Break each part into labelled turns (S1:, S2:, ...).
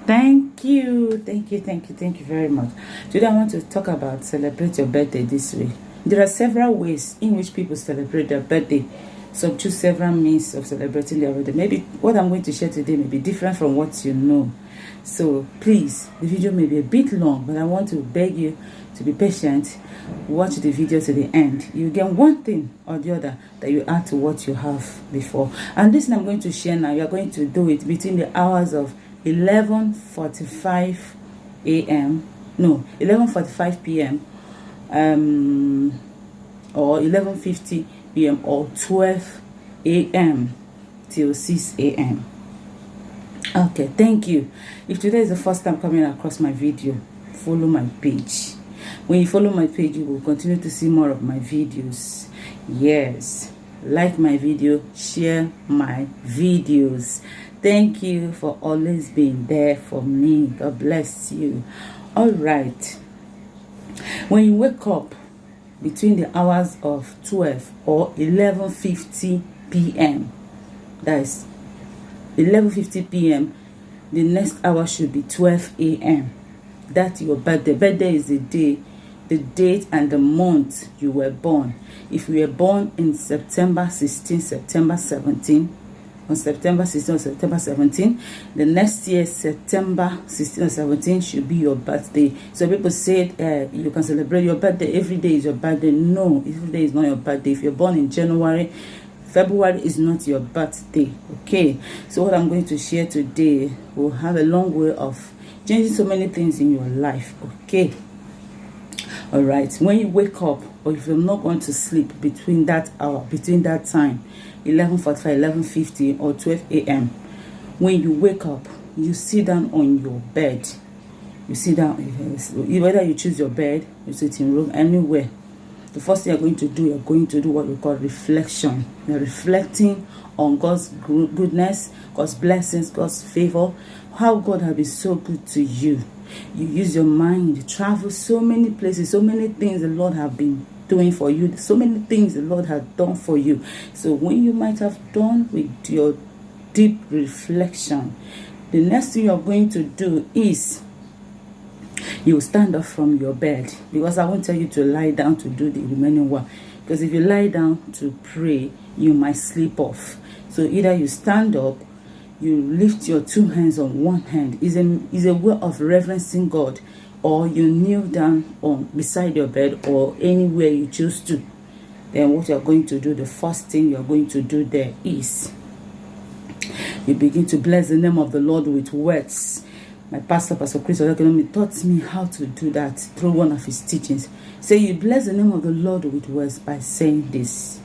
S1: Thank you. Thank you very much. Today I want to talk about celebrate your birthday this way. There are several ways in which people celebrate their birthday. So choose several means of celebrating their birthday. Maybe what I'm going to share today may be different from what you know. So please, the video may be a bit long, but I want to beg you to be patient. Watch the video to the end. You get one thing or the other that you add to what you have before. And this I'm going to share now, you're going to do it between the hours of 11:45 a.m. No, 11:45 p.m. Or 11:50 p.m. or 12 a.m. till 6 a.m. Okay, thank you. If today is the first time coming across my video, follow my page. When you follow my page, you will continue to see more of my videos. Yes, like my video, share my videos. Thank you for always being there for me. God bless you. All right. When you wake up between the hours of 12 or 11:50 p.m., that is 11:50 p.m., the next hour should be 12 a.m. That's your birthday. Birthday is the day, the date and the month you were born. If you were born in September 16, September 17, on September 16 or September 17, the next year, September 16 or 17, should be your birthday. So people said you can celebrate your birthday. Every day is your birthday. No, every day is not your birthday. If you're born in January, February is not your birthday. Okay, so what I'm going to share today will have a long way of changing so many things in your life. Okay, all right. When you wake up, or if you're not going to sleep between that hour, between that time, 11:45, 11:50 or 12 a.m., when you wake up, you sit down on your bed. You sit down, whether you choose your bed, you sit in room, anywhere. The first thing you're going to do what we call reflection. You're reflecting on God's goodness, God's blessings, God's favor, how God has been so good to you. You use your mind, you travel so many places, so many things the Lord have been doing for you, so many things the Lord has done for you. So when you might have done with your deep reflection, the next thing you're going to do is you stand up from your bed, because I won't tell you to lie down to do the remaining work, because if you lie down to pray, you might sleep off. So either you stand up, you lift your two hands on one hand, is a way of reverencing God, or you kneel down on beside your bed or anywhere you choose to. Then what you're going to do, the first thing you're going to do there is you begin to bless the name of the Lord with words. My pastor, Pastor Chris Olakelomi, taught me how to do that through one of his teachings. Say you bless the name of the Lord with words by saying this: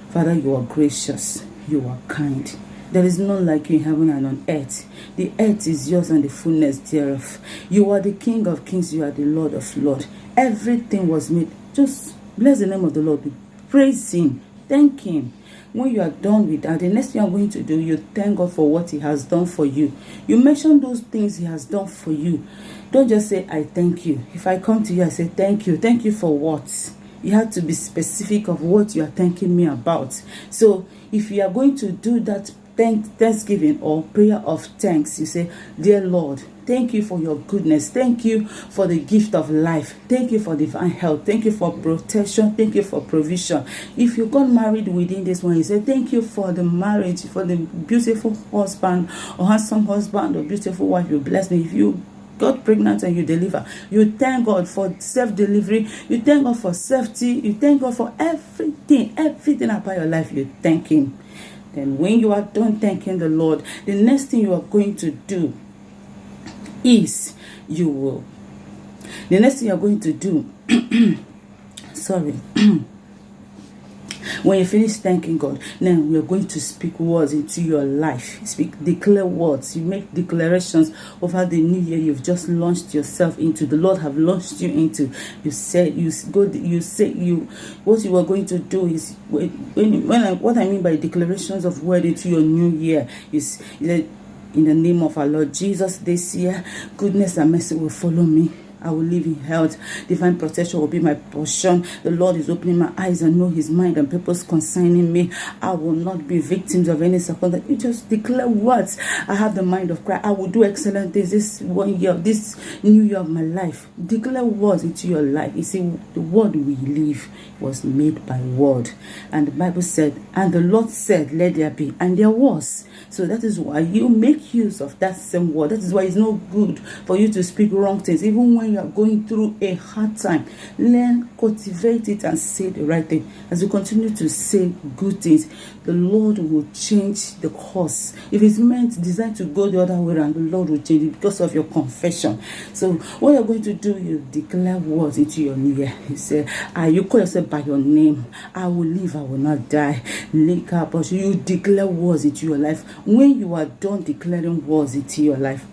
S1: Father, you are gracious, you are kind. There is none like you in heaven and on earth. The earth is yours and the fullness thereof. You are the King of kings, you are the Lord of lords. Everything was made. Just bless the name of the Lord. Praise him. Thank him. When you are done with that, the next thing you're going to do, you thank God for what he has done for you. You mention those things he has done for you. Don't just say, I thank you. If I come to you, I say, thank you. Thank you for what? You have to be specific of what you are thanking me about. So if you are going to do that thanksgiving or prayer of thanks, you say, dear Lord, thank you for your goodness. Thank you for the gift of life. Thank you for divine health. Thank you for protection. Thank you for provision. If you got married within this one, you say, thank you for the marriage, for the beautiful husband or handsome husband or beautiful wife you bless me. If you got pregnant and you deliver, you thank God for self-delivery. You thank God for safety. You thank God for everything about your life. You thank him. Then when you are done thanking the Lord, the next thing you are going to do is the next thing you're going to do sorry when you finish thanking God, then we are going to speak words into your life. Declare words. You make declarations over the new year you've just launched yourself into. The Lord have launched you into. You say what you are going to do is what I mean by declarations of word into your new year is in the name of our Lord Jesus, this year, goodness and mercy will follow me. I will live in health. Divine protection will be my portion. The Lord is opening my eyes and know his mind and purpose concerning me. I will not be victims of any circumstance. You just declare words. I have the mind of Christ. I will do excellent things this 1 year, this new year of my life. Declare words into your life. You see, the word we live was made by word. And the Bible said, and the Lord said, let there be. And there was. So that is why you make use of that same word. That is why it's not good for you to speak wrong things. Even when you are going through a hard time, learn, cultivate it, and say the right thing. As you continue to say good things, the Lord will change the course. If it's meant, designed to go the other way around, the Lord will change it because of your confession. So what you're going to do, you declare words into your new year. You say, you call yourself by your name. I will live, I will not die. You declare words into your life. When you are done declaring words into your life,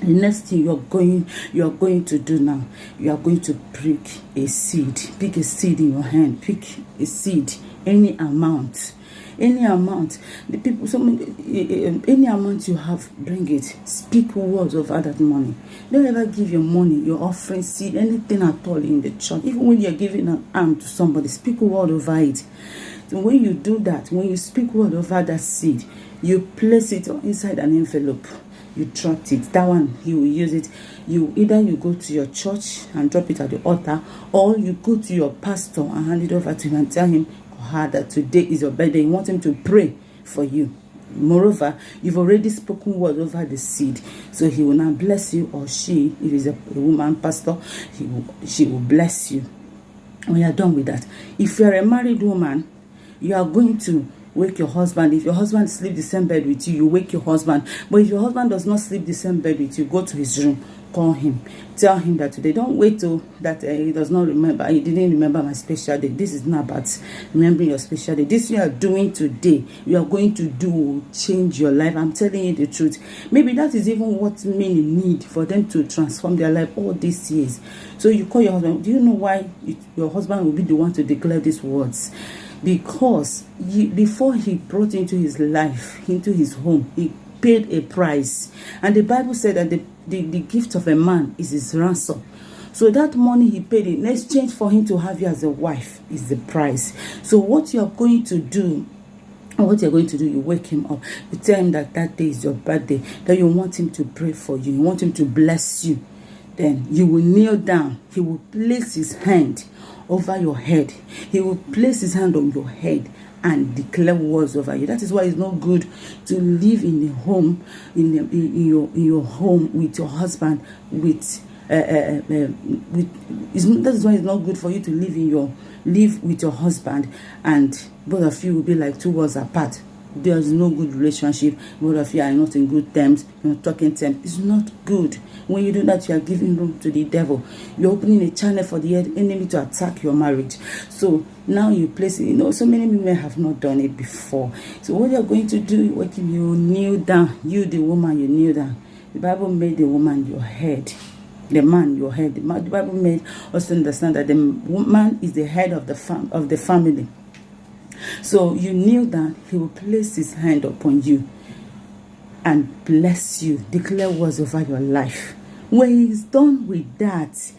S1: the next thing you are going to do now, you are going to pick a seed. Pick a seed in your hand. Pick a seed, any amount. Any amount. The people, any amount you have, bring it. Speak words over that money. Don't ever give your money, your offering, seed, anything at all in the church. Even when you're giving an arm to somebody, speak a word over it. So when you do that, when you speak word over that seed, you place it inside an envelope. You drop it. That one, he will use it. Either you go to your church and drop it at the altar, or you go to your pastor and hand it over to him and tell him or her that today is your birthday. You want him to pray for you. Moreover, you've already spoken words over the seed, so he will now bless you, or she, if it's a woman pastor, she will bless you. When you're done with that, if you're a married woman, you are going to wake your husband. If your husband sleeps the same bed with you, you wake your husband. But if your husband does not sleep the same bed with you, go to his room, call him, tell him that today. Don't wait till that he does not remember. He didn't remember my special day. This is not about remembering your special day. This you are doing today, you are going to do, change your life. I'm telling you the truth. Maybe that is even what many need for them to transform their life all these years. So you call your husband. Do you know why your husband will be the one to declare these words? Because before he brought into his life, into his home, he paid a price. And the Bible said that the gift of a man is his ransom. So that money he paid in exchange for him to have you as a wife is the price. So what you're going to do, you wake him up. You tell him that day is your birthday, that you want him to pray for you. You want him to bless you. Then you will kneel down. He will place his hand over your head. He will place his hand on your head and declare words over you. That is why it's not good to live in a home, in your home with your husband. That is why it's not good for you to live with your husband and both of you will be like 2 worlds apart. There is no good relationship. Both of you are not in good terms, you're not talking terms. It's not good. When you do that, you are giving room to the devil. You're opening a channel for the enemy to attack your marriage. So now you place it. So many women have not done it before. So what you're going to do, you kneel down. You, the woman, you kneel down. The Bible made the woman your head. The man your head. The Bible made us understand that the woman is the head of the family. So you kneel down, he will place his hand upon you and bless you, declare words over your life. When he's done with that,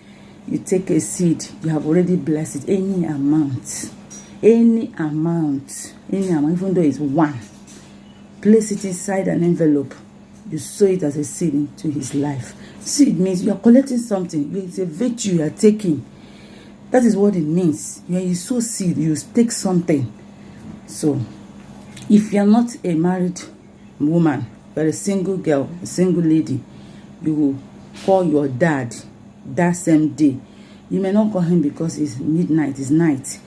S1: you take a seed, you have already blessed it, any amount, even though it's one, place it inside an envelope, you sow it as a seed into his life. Seed means you are collecting something, it's a virtue you are taking. That is what it means. When you sow seed, you take something. So, if you're not a married woman, but a single girl, a single lady, you will call your dad that same day. You may not call him because it's midnight, it's night,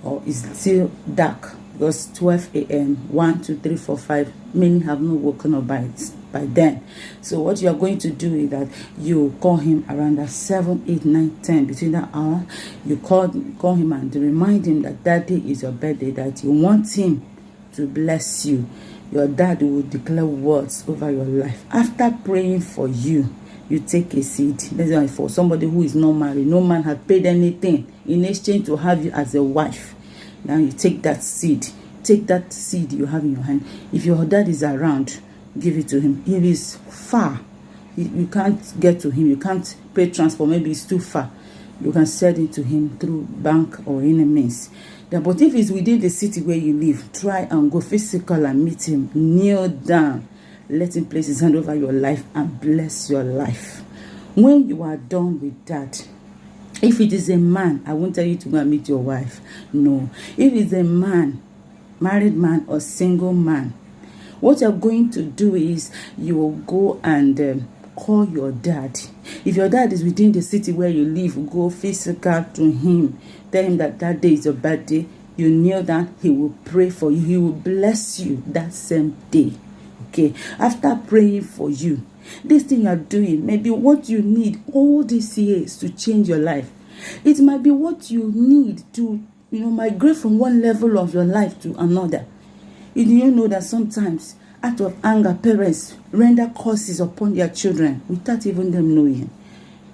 S1: or it's still dark, because 12 a.m., 1, 2, 3, 4, 5, many have not woken up by then. So what you are going to do is that you call him around at 7, 8, 9, 10, between that hour. You call him and remind him that day is your birthday, that you want him to bless you. Your dad will declare words over your life. After praying for you, you take a seed. That's why for somebody who is not married, no man has paid anything in exchange to have you as a wife. Now you take that seed. Take that seed you have in your hand. If your dad is around, give it to him. If he's far, You can't get to him. You can't pay transport. Maybe it's too far. You can send it to him through bank or any means. But if it's within the city where you live, try and go physical and meet him. Kneel down. Let him place his hand over your life and bless your life. When you are done with that, if it is a man, I won't tell you to go and meet your wife. No. If it's a man, married man or single man, what you're going to do is you will go and call your dad. If your dad is within the city where you live, go physical to him. Tell him that that day is your birthday. You kneel down. He will pray for you. He will bless you that same day. Okay. After praying for you, this thing you are doing may be what you need all these years to change your life. It might be what you need to, migrate from one level of your life to another. You know that sometimes, out of anger, parents render curses upon their children without even them knowing.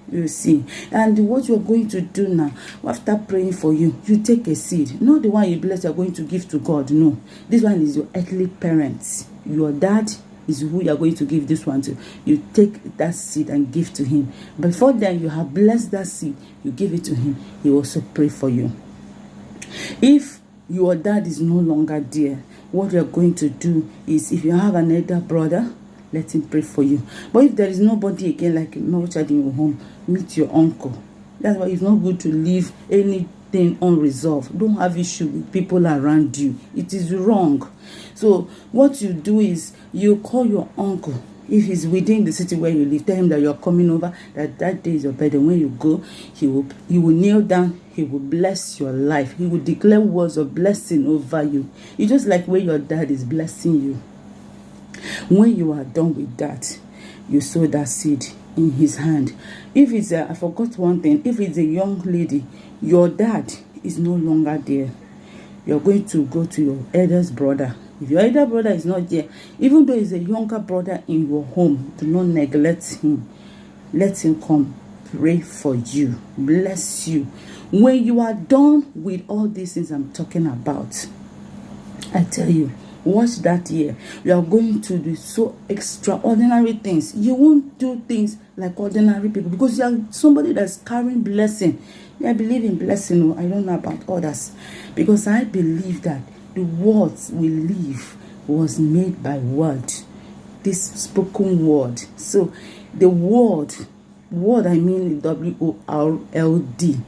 S1: You see. And what you're going to do now, after praying for you, you take a seed. Not the one you bless, you're going to give to God. No. This one is your earthly parents. Your dad is who you are going to give this one to. You take that seed and give to him. Before then, you have blessed that seed. You give it to him. He will also pray for you. If your dad is no longer there, what you're going to do is, if you have an elder brother, let him pray for you. But if there is nobody again, like no child in your home, meet your uncle. That's why it's not good to leave anything unresolved. Don't have issue with people around you. It is wrong. So what you do is you call your uncle. If he's within the city where you live, tell him that you're coming over, that day is your birthday. When you go, he will kneel down. He will bless your life. He will declare words of blessing over you. It's just like when your dad is blessing you. When you are done with that, you sow that seed in his hand. If it's I forgot one thing. If it's a young lady, your dad is no longer there, you're going to go to your eldest brother. If your elder brother is not there, even though he's a younger brother in your home, do not neglect him. Let him come pray for you, bless you. When you are done with all these things I'm talking about, I tell you, watch that year. You are going to do so extraordinary things. You won't do things like ordinary people because you are somebody that's carrying blessing. I believe in blessing. I don't know about others, because I believe that the words we live was made by word, this spoken word. So the word I mean WORLD,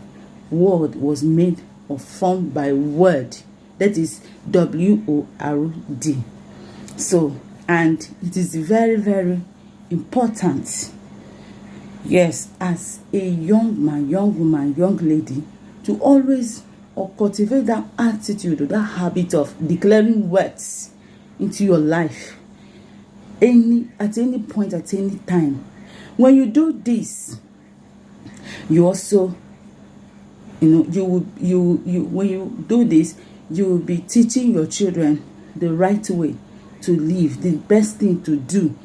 S1: word was made or formed by word. That is WORD. So, and it is very, very important, yes, as a young man, young woman, young lady, to always cultivate that attitude or that habit of declaring words into your life at any point, at any time. When you do this, you also, when you do this, you will be teaching your children the right way to live, the best thing to do,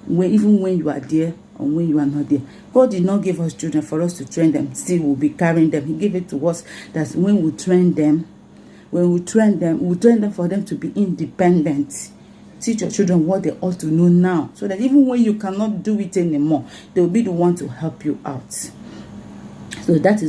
S1: even when you are there or when you are not there. God did not give us children for us to train them. Still, we'll be carrying them. He gave it to us that when we train them, we train them for them to be independent. Teach your children what they ought to know now, so that even when you cannot do it anymore, they'll be the one to help you out. So that is